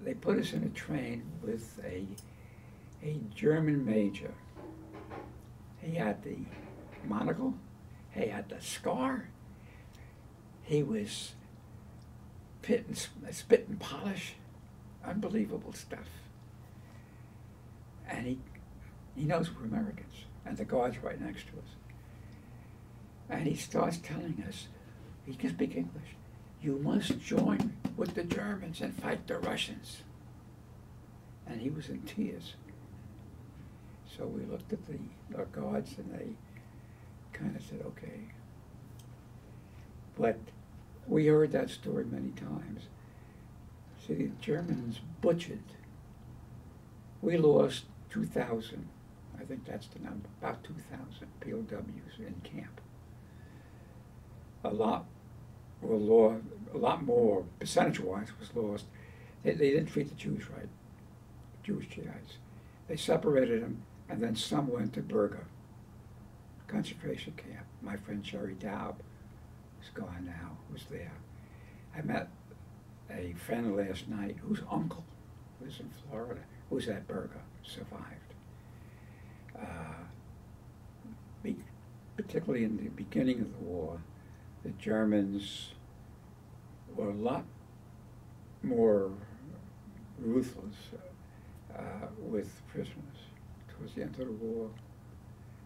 they put us in a train with a German major. He had the monocle, he had the scar, he was spit and polish, unbelievable stuff. And he knows we're Americans, and the guard's right next to us. And he starts telling us, he can speak English, you must join with the Germans and fight the Russians. And he was in tears. So we looked at our guards and they kind of said, okay. But we heard that story many times. See, the Germans butchered. We lost 2,000, I think that's the number, about 2,000 POWs in camp. A lot more, percentage-wise, was lost. They didn't treat the Jews right, Jewish GIs. They separated them, and then some went to Berga, concentration camp. My friend Sherry Daub, who's gone now, was there. I met a friend last night whose uncle was in Florida, who was at Berga, survived. Particularly in the beginning of the war, the Germans were a lot more ruthless with prisoners towards the end of the war.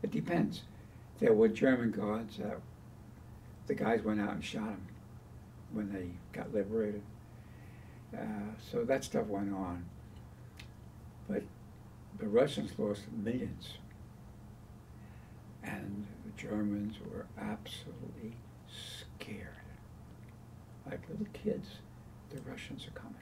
It depends. There were German guards that the guys went out and shot them when they got liberated. So that stuff went on. But the Russians lost millions. And the Germans were absolutely scared. Like little kids, the Russians are coming.